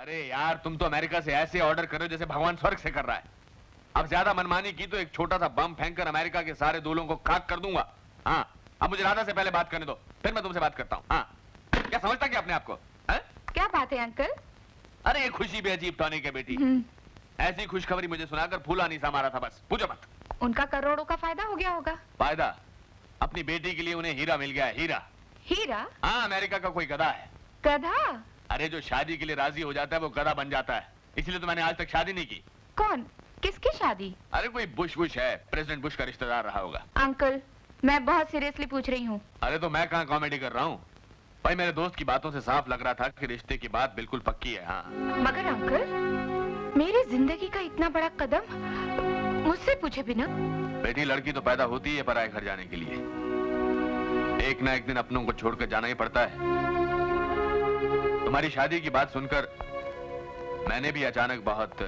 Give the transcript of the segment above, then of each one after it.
अरे यार, तुम तो अमेरिका से ऐसे ऑर्डर कर रहे हो जैसे भगवान स्वर्ग से कर रहा है। अब ज्यादा मनमानी की तो एक छोटा सा बम फेंककर अमेरिका के सारे दूल्हों को खाक कर दूंगा। हाँ, अब मुझे राधा से पहले बात करने दो, फिर मैं तुमसे बात करता हूँ। हाँ, क्या समझता क्या अपने आप को? क्या बात है अंकल? अरे ये खुशी भी अजीब टॉनिक है बेटी। ऐसी खुशखबरी मुझे सुनाकर फूला नहीं सा मारा था, बस पूछो मत। उनका करोड़ों का फायदा हो गया होगा। फायदा? अपनी बेटी के लिए उन्हें हीरा मिल गया है, हीरा। हीरा? हाँ, अमेरिका का कोई गधा है। गधा? अरे जो शादी के लिए राजी हो जाता है वो गधा बन जाता है, इसलिए तो मैंने आज तक शादी नहीं की। कौन? किसकी शादी? अरे कोई बुश है, प्रेसिडेंट बुश का रिश्तेदार रहा होगा। अंकल, मैं बहुत सीरियसली पूछ रही हूँ। अरे तो मैं कहाँ कॉमेडी कर रहा हूँ भाई, मेरे दोस्त की बातों से साफ लग रहा था कि रिश्ते की बात बिल्कुल पक्की है। हाँ, मगर अंकल, मेरी जिंदगी का इतना बड़ा कदम मुझसे पूछे बिना? बेटी, लड़की तो पैदा होती है पराये घर जाने के लिए। एक ना एक दिन अपनों को छोड़कर जाना ही पड़ता है। तुम्हारी शादी की बात सुनकर मैंने भी अचानक बहुत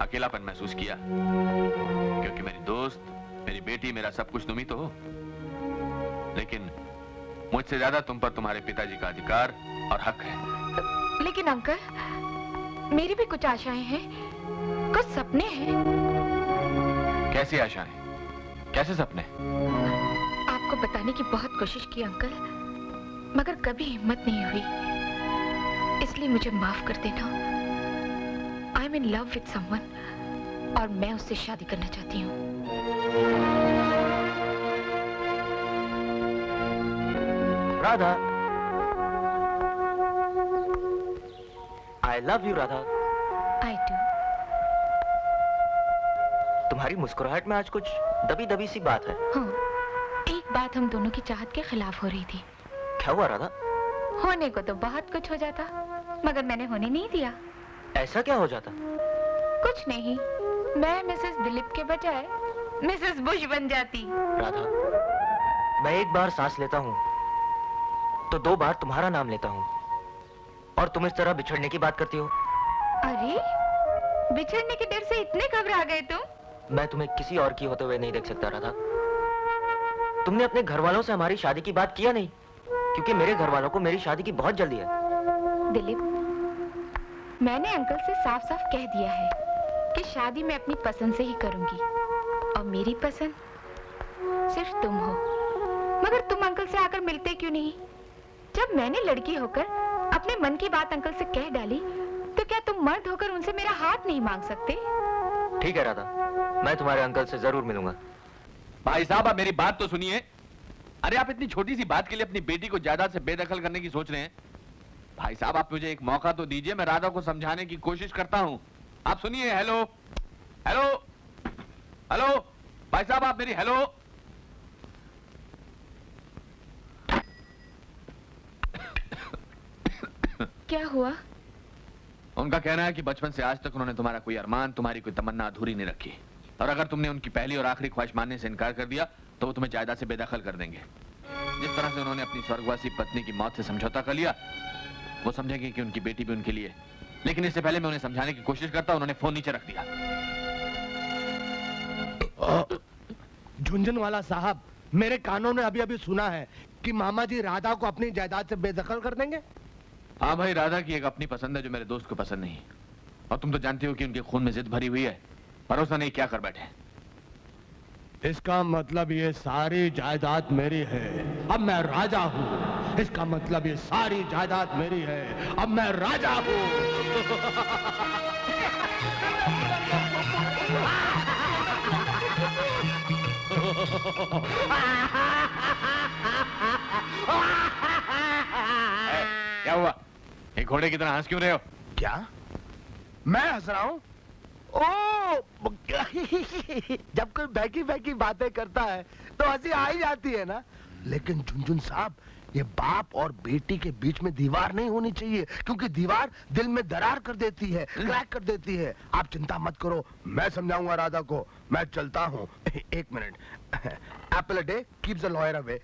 अकेलापन महसूस किया, क्योंकि मेरी दोस्त, मेरी बेटी, मेरा सब कुछ तुम ही तो हो। लेकिन मुझसे ज्यादा तुम पर तुम्हारे पिताजी का अधिकार और हक है। लेकिन अंकल, मेरी भी कुछ आशाएं हैं, कुछ सपने हैं। कैसी आशाएं? कैसे सपने? आपको बताने की बहुत कोशिश की अंकल, मगर कभी हिम्मत नहीं हुई। इसलिए मुझे माफ कर देना। I am in love with someone और मैं उससे शादी करना चाहती हूँ। Radha, I love you, Radha. I do। तुम्हारी मुस्कुराहट में आज कुछ दबी दबी सी बात है। हाँ, एक बात हम दोनों की चाहत के खिलाफ हो रही थी। क्या हुआ राधा? होने को तो बहुत कुछ हो जाता, मगर मैंने होने नहीं दिया। ऐसा क्या हो जाता? कुछ नहीं, मैं मिसेस दिलीप के बजाय मिसेस बुश बन जाती। राधा, मैं एक बार सांस लेता हूँ तो दो बार तुम्हारा नाम लेता हूँ, और तुम इस तरह बिछड़ने की बात करती हो। अरे, बिछड़ने के डर से इतने घबरा गए तुम? मैं तुम्हें किसी और की होते हुए नहीं देख सकता राधा। तुमने अपने घर वालों से हमारी शादी की बात किया नहीं, क्योंकि मेरे घर वालों को मेरी शादी की बहुत जल्दी है। दिलीप, मैंने अंकल से साफ साफ कह दिया है कि शादी मैं अपनी पसंद से ही करूंगी, और मेरी पसंद सिर्फ तुम हो। मगर तुम अंकल से आकर मिलते क्यों नहीं? जब मैंने लड़की होकर अपने मन की बात अंकल से कह डाली, तो क्या तुम मर्द होकर उनसे मेरा हाथ नहीं मांग सकते? ठीक है राधा, मैं तुम्हारे अंकल से जरूर मिलूंगा। भाई साहब, आप मेरी बात तो सुनिए। अरे आप इतनी छोटी सी बात के लिए अपनी बेटी को जायदाद से बेदखल करने की सोच रहे हैं। भाई साहब, आप मुझे एक मौका तो दीजिए, मैं राधा को समझाने की कोशिश करता हूं। आप सुनिए। हेलो हेलो हेलो, भाई साहब आप मेरी हेलो। क्या हुआ? उनका कहना है कि बचपन से आज तक उन्होंने तुम्हारा कोई अरमान, तुम्हारी कोई तमन्ना अधूरी नहीं रखी, और अगर तुमने उनकी पहली और आखिरी ख्वाहिश मानने से इनकार कर दिया तो वो तुम्हें जायदाद से बेदखल कर देंगे। जिस तरह से उन्होंने अपनी स्वर्गवासी पत्नी की मौत से समझौता कर लिया, वो समझेंगे कि उनकी बेटी भी उनके लिए। लेकिन इससे पहले मैं उन्हें समझाने की कोशिश करता, उन्होंने फोन नीचे रख दिया। झुंझुनवाला साहब, मेरे कानों ने अभी अभी सुना है कि मामा जी राधा को अपनी जायदाद से बेदखल कर देंगे। हाँ भाई, राधा की एक अपनी पसंद है जो मेरे दोस्त को पसंद नहीं, और तुम तो जानते हो कि उनके खून में जिद भरी हुई है। भरोसा नहीं क्या कर बैठे। इसका मतलब ये सारी जायदाद मेरी है, अब मैं राजा हूँ। इसका मतलब ये सारी जायदाद मेरी है, अब मैं राजा हूँ। क्या हुआ? एक घोड़े की तरह हंस क्यों रहे हो? क्या मैं हंस रहा हूँ? ओ, जब कोई बहकी बहकी बातें करता है तो हंसी आ ही जाती है ना। लेकिन झुनझुन साहब, ये बाप और बेटी के बीच में दीवार नहीं होनी चाहिए, क्योंकि दीवार दिल में दरार कर देती है, क्रैक कर देती है। आप चिंता मत करो, मैं समझाऊंगा राधा को। मैं चलता हूँ। एक minute. Apple a day keeps a lawyer away.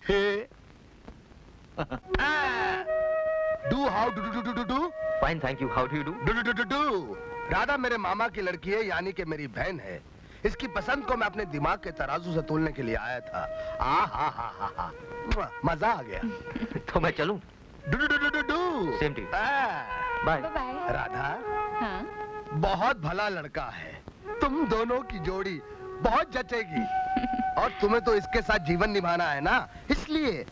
Do how do डू डू डू do. Fine, thank you. How do you do? डू डू डू डू। राधा मेरे मामा की लड़की है, यानी कि मेरी बहन है। इसकी पसंद को मैं अपने दिमाग के तराजू से तोलने के लिए आया था। हा, मजा आ गया। तो मैं चलूं? डू डू डू डू डू। Same to you. Bye bye. Radha. हाँ? बहुत भला लड़का है। तुम दोनों की जोड़ी बहुत जचेगी। और तुम्हें तो इसके साथ जीवन निभाना है ना, इसलिए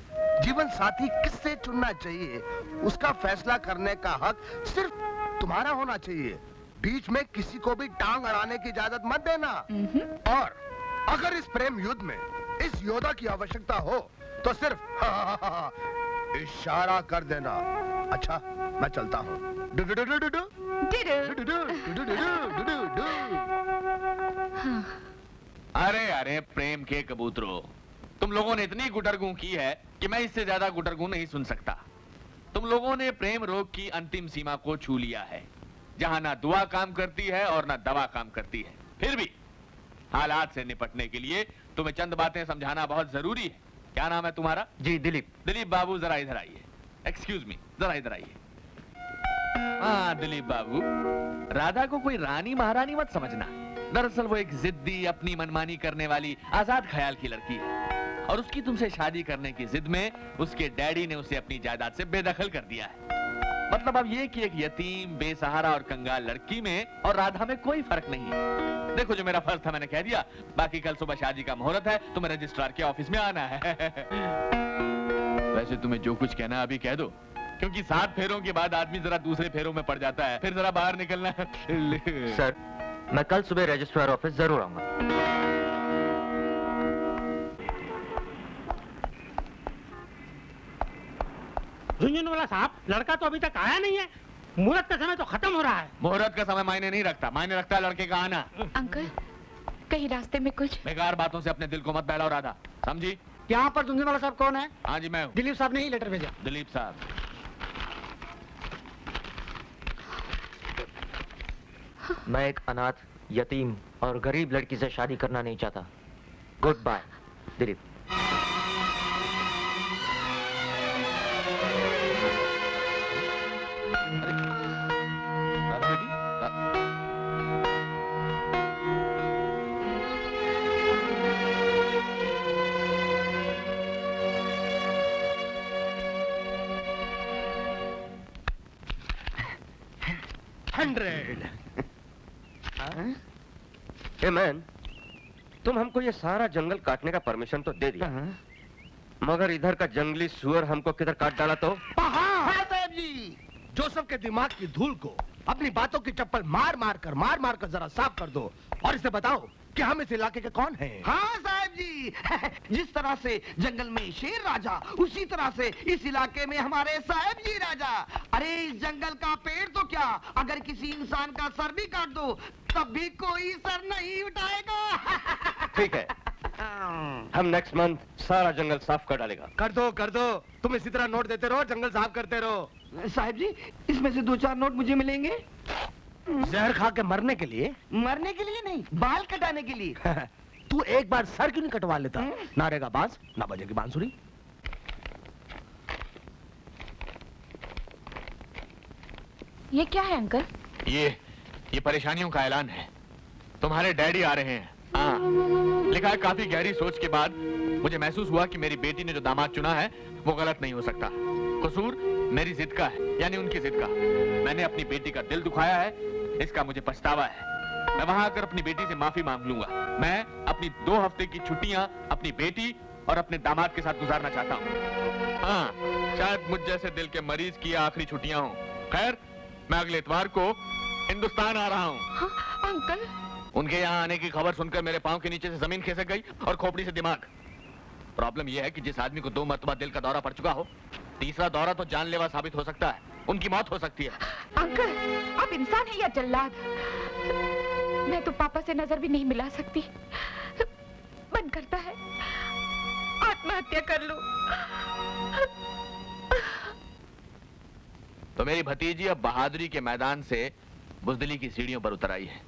जीवन साथी किससे चुनना चाहिए उसका फैसला करने का हक सिर्फ तुम्हारा होना चाहिए। बीच में किसी को भी टांग अड़ाने की इजाजत मत देना। और अगर इस प्रेम युद्ध में इस योद्धा की आवश्यकता हो तो सिर्फ इशारा कर देना। अच्छा, मैं चलता हूँ। अरे अरे प्रेम के कबूतरों, तुम लोगों ने इतनी गुटरगू की है कि मैं इससे ज्यादा गुटरगू नहीं सुन सकता। तुम लोगों ने प्रेम रोग की अंतिम सीमा को छू लिया है, जहां ना दुआ काम करती है और ना दवा काम करती है। फिर भी हालात से निपटने के लिए तुम्हें चंद बातें समझाना बहुत जरूरी है। क्या नाम है तुम्हारा? जी दिलीप। दिलीप बाबू, जरा इधर आइए। एक्सक्यूज मी, जरा इधर आइए। हाँ दिलीप बाबू, राधा को कोई रानी महारानी मत समझना। दरअसल वो एक जिद्दी, अपनी मनमानी करने वाली आजाद ख्याल की लड़की है, और उसकी तुमसे शादी करने की जिद में उसके डैडी ने उसे अपनी जायदाद से बेदखल कर दिया है। मतलब अब ये कि एक यतीम, बेसहारा और कंगाल लड़की में और राधा में कोई फर्क नहीं है। देखो, जो मेरा फर्ज था मैंने कह दिया। बाकी कल सुबह शादी का मुहूर्त है, तुम्हें रजिस्ट्रार के ऑफिस में आना है। वैसे तुम्हें जो कुछ कहना है अभी कह दो, क्योंकि 7 फेरों के बाद आदमी जरा दूसरे फेरों में पड़ जाता है। फिर जरा बाहर निकलना है। सर, मैं कल सुबह रजिस्ट्रार ऑफिस जरूर आऊंगा। झुंझुनवाला साहब, लड़का तो अभी तक आया नहीं है। मुहूर्त का समय तो खत्म हो रहा है। मुहूर्त का समय मायने नहीं रखता, मायने रखता है लड़के का आना। अंकल, कहीं रास्ते में कुछ? बेकार बातों से अपने दिल को मत बहलाओ राधा, समझी? यहाँ पर झुंझुनवाला साहब कौन है? हाँ जी, मैं हूँ। दिलीप साहब ने ही लेटर भेजा। दिलीप साहब, मैं एक अनाथ, यतीम और गरीब लड़की से शादी करना नहीं चाहता। Good bye Dilip. राधा बेटी, 100। ए मैन, तुम हमको ये सारा जंगल काटने का परमिशन तो दे दिया, मगर इधर का जंगली सुअर हमको किधर काट डाला तो? हाँ साहब जी, जोसेफ के दिमाग की धूल को अपनी बातों की चप्पल मार मार कर जरा साफ कर दो, और इसे बताओ कि हम इस इलाके के कौन हैं? हाँ साहब जी, जिस तरह से जंगल में शेर राजा, उसी तरह से इस इलाके में हमारे साहब जी राजा। अरे इस जंगल का पेड़ तो क्या, अगर किसी इंसान का सर भी काट दो तब भी कोई सर नहीं उठाएगा। ठीक है, हम नेक्स्ट मंथ सारा जंगल साफ कर डालेगा। कर दो, तुम इसी तरह नोट देते रहो, जंगल साफ करते रहो। साहब जी, इसमें से 2-4 नोट मुझे मिलेंगे? जहर खा के मरने के लिए? मरने के लिए नहीं, बाल कटाने के लिए। तू एक बार सर क्यों नहीं कटवा लेता? ना रहेगा बांस, ना बजेगी बांसुरी। ये क्या है अंकल? ये परेशानियों का ऐलान है। तुम्हारे डैडी आ रहे हैं। हाँ, लिखा है। काफी गहरी सोच के बाद मुझे महसूस हुआ कि मेरी बेटी ने जो दामाद चुना है वो गलत नहीं हो सकता। कसूर मेरी जिद का है, यानी उनकी जिद का। मैंने अपनी बेटी का दिल दुखाया है, इसका मुझे पछतावा है। मैं वहां आकर अपनी बेटी से माफी मांग लूंगा। मैं अपनी 2 हफ्ते की छुट्टियां अपनी बेटी और अपने दामाद के साथ गुजारना चाहता हूँ। हाँ, शायद मुझ जैसे दिल के मरीज की आखिरी छुट्टियां हों। खैर, मैं अगले इतवार को हिंदुस्तान आ रहा हूँ। हाँ, अंकल। उनके यहाँ आने की खबर सुनकर मेरे पांव के नीचे से जमीन खिसक गई और खोपड़ी से दिमाग। प्रॉब्लम यह है कि जिस आदमी को 2 मरतबा दिल का दौरा पड़ चुका हो, तीसरा दौरा तो जानलेवा साबित हो सकता है। उनकी मौत हो सकती है। अंकल, आप इंसान हैं या जल्लाद? मैं तो पापा से नजर भी नहीं मिला सकती। मन करता है आत्महत्या कर लूं। तो मेरी भतीजी अब बहादुरी के मैदान से बुजदिली की सीढ़ियों पर उतर आई है।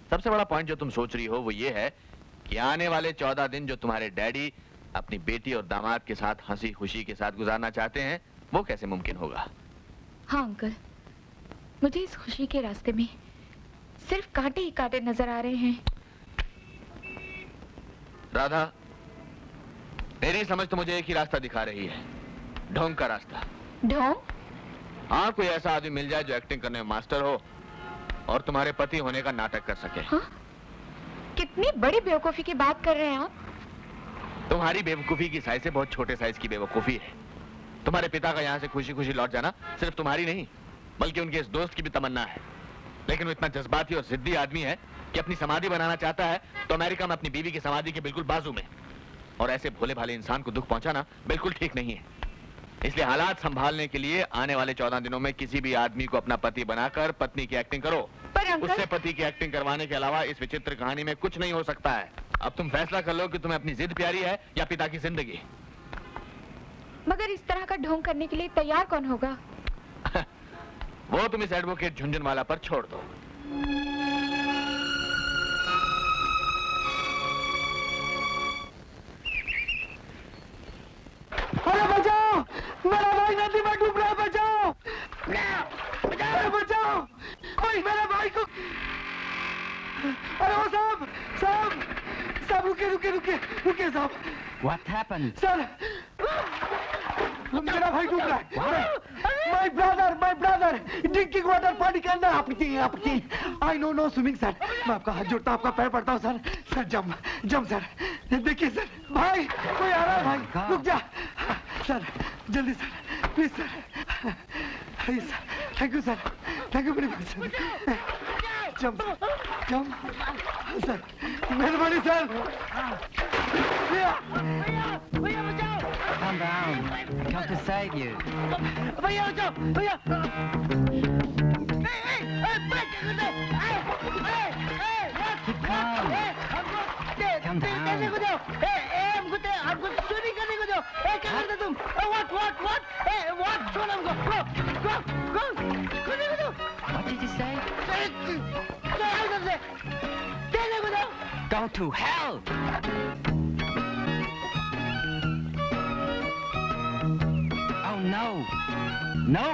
सबसे बड़ा पॉइंट जो तुम सोच रही हो वो ये है कि आने वाले 14 दिन जो तुम्हारे डैडी अपनी बेटी और दामाद के साथ हंसी खुशी के साथ गुजारना चाहते हैं, वो कैसे मुमकिन होगा? हाँ अंकल, मुझे इस खुशी के रास्ते में सिर्फ कांटे ही कांटे नजर आ रहे हैं। राधा, मेरी समझ तो मुझे एक ही रास्ता दिखा रही है, ढोंग का रास्ता। ढोंग? हाँ, कोई ऐसा आदमी मिल जाए जो एक्टिंग करने में मास्टर हो और तुम्हारे पति होने का नाटक कर सके। हाँ? कितनी बड़ी बेवकूफी की बात कर रहे हैं आप। तुम्हारी बेवकूफी की साइज से बहुत छोटे साइज की बेवकूफी है। तुम्हारे पिता का यहाँ से खुशी खुशी लौट जाना सिर्फ तुम्हारी नहीं बल्कि उनके इस दोस्त की भी तमन्ना है, लेकिन वो इतना जज्बाती और जिद्दी आदमी है कि अपनी समाधि बनाना चाहता है तो अमेरिका में अपनी बीवी की समाधि के बिल्कुल बाजू में, और ऐसे भोले भाले इंसान को दुख पहुंचाना बिल्कुल ठीक नहीं है। इसलिए हालात संभालने के लिए आने वाले 14 दिनों में किसी भी आदमी को अपना पति बनाकर पत्नी की एक्टिंग करो। पर अंकल, उससे पति की एक्टिंग करवाने के अलावा इस विचित्र कहानी में कुछ नहीं हो सकता है। अब तुम फैसला कर लो कि तुम्हें अपनी जिद प्यारी है या पिता की जिंदगी। मगर इस तरह का ढोंग करने के लिए तैयार कौन होगा? वो तुम इस एडवोकेट झुंझुनवाला पर छोड़ दो। अरे बचाओ, मेरा भाई नदी में डूब रहा है, बचाओ, अरे बचाओ, कोई मेरे भाई को। अरे वो साहब, साहब रुके रुके रुके रुके साहब। What happened? सर, मेरा भाई डूब रहा है। माय ब्रदर ड्रिंकिंग वाटर पानी के अंदर आपकी आई नो स्विमिंग सर। मैं आपका हाथ जोड़ता हूं, आपका पैर पड़ता हूं सर। सर जम सर। देखिए सर, भाई कोई आ रहा है, भाई रुक जा सर, जल्दी sir, please sir. Thank you sir, thank you very much sir. जम सर, मेहरबानी sir. Calm down. I come to save you. भैया बचाओ, भैया। Keep calm. Calm down. हमको चोरी करने को दो। क्या करते तुम? What? What? छोड़ हमको। Go. करने को दो। What did you say? चलो इधर से। देने को दो। Go to hell! Oh no! No!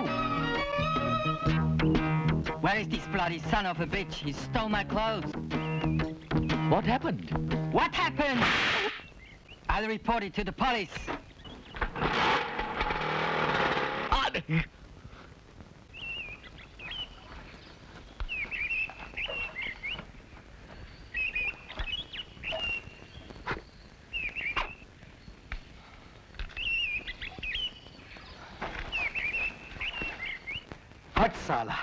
Where is this bloody son of a bitch? He stole my clothes. What happened? What happened? I'll report it to the police. हट साला,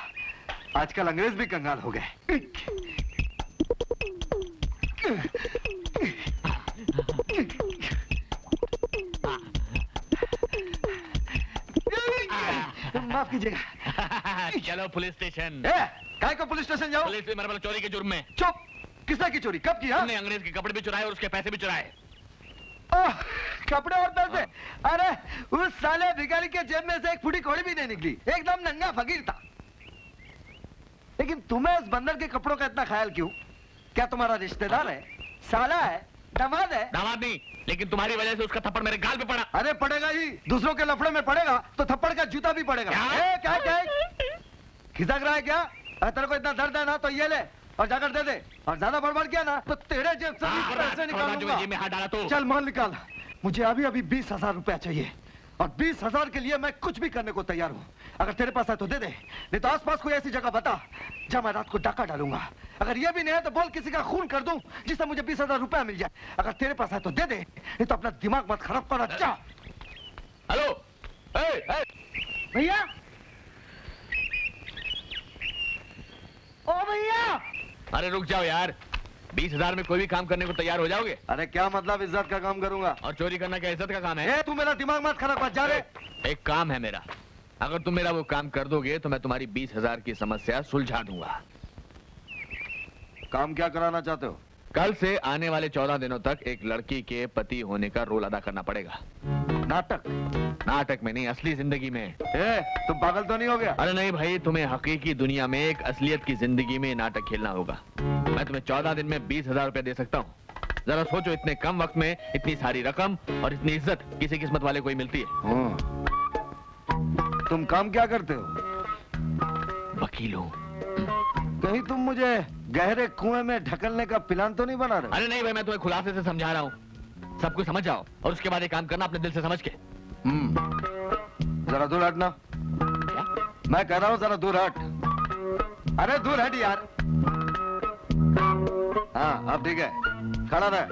आजकल अंग्रेज भी कंगाल हो गए। माफ कीजिएगा। चलो पुलिस स्टेशन। काय को पुलिस स्टेशन जाओ? पुलिस में मेरे वाला चोरी के जुर्म में। चुप, किसने की चोरी, कब की? हमने अंग्रेज के कपड़े भी चुराए और उसके पैसे भी चुराए। कपड़े और पैसे? अरे उस साले भिखारी के जेब में से एक फुटी कौड़ी भी नहीं निकली, एकदम नंगा फकीर था। लेकिन तुम्हें उस बंदर के कपड़ों का इतना ख्याल क्यों? क्या तुम्हारा रिश्तेदार है, साला है, दामाद है? दामाद नहीं, लेकिन तुम्हारी वजह से उसका थप्पड़ मेरे गाल पे पड़ा। अरे पड़ेगा ही, दूसरों के लफड़े में पड़ेगा तो थप्पड़ का जूता भी पड़ेगा। क्या खिसक रहा है क्या? तेरे को इतना दर्द है ना तो ये ले और जाकर दे दे, और ज्यादा बड़बड़ किया ना तो तेरे जेब से भी पैसे निकालूंगा। में हाथ डाला तो चल माल निकाल। मुझे अभी 20,000 रुपया चाहिए, और 20,000 के लिए मैं कुछ भी करने को तैयार हूँ। अगर तेरे पास है तो दे दे, नहीं तो आसपास कोई ऐसी जगह बता जहाँ मैं रात को डाका डालूंगा। अगर ये भी नहीं है तो बोल किसी का खून कर दूं जिससे मुझे 20,000 रुपया मिल जाए। अगर तेरे पास है तो दे दे, नहीं तो अपना दिमाग मत खराब कर। अच्छा हेलो भैया, ओ भैया। अरे रुक जाओ यार, 20,000 में कोई भी काम करने को तैयार हो जाओगे? अरे क्या मतलब इज्जत का काम करूंगा? और चोरी करना क्या इज्जत का काम है? तू मेरा दिमाग मत खराब कर, जा रे। एक काम है मेरा, अगर तुम मेरा वो काम कर दोगे तो मैं तुम्हारी 20,000 की समस्या सुलझा दूंगा। काम क्या कराना चाहते हो? कल से आने वाले 14 दिनों तक एक लड़की के पति होने का रोल अदा करना पड़ेगा। नाटक में नहीं, असली जिंदगी में। तुम पागल तो नहीं हो गया? अरे नहीं भाई, तुम्हें हकीकी दुनिया में एक असलियत की जिंदगी में नाटक खेलना होगा। मैं तुम्हें 14 दिन में 20,000 रुपया दे सकता हूँ। जरा सोचो, इतने कम वक्त में इतनी सारी रकम और इतनी इज्जत किसी किस्मत वाले को ही मिलती है। तुम काम क्या करते हो? वकील हूँ। कहीं तुम मुझे गहरे कुएं में ढकलने का प्लान तो नहीं बना रहे? अरे नहीं भाई, मैं तुम्हें खुलासे से समझा रहा हूँ। सब कुछ समझ जाओ और उसके बाद ये काम करना अपने दिल से समझ के। जरा दूर हटना। मैं कह रहा हूँ जरा दूर हट। अरे दूर हट यार। हाँ अब ठीक है, खड़ा रह।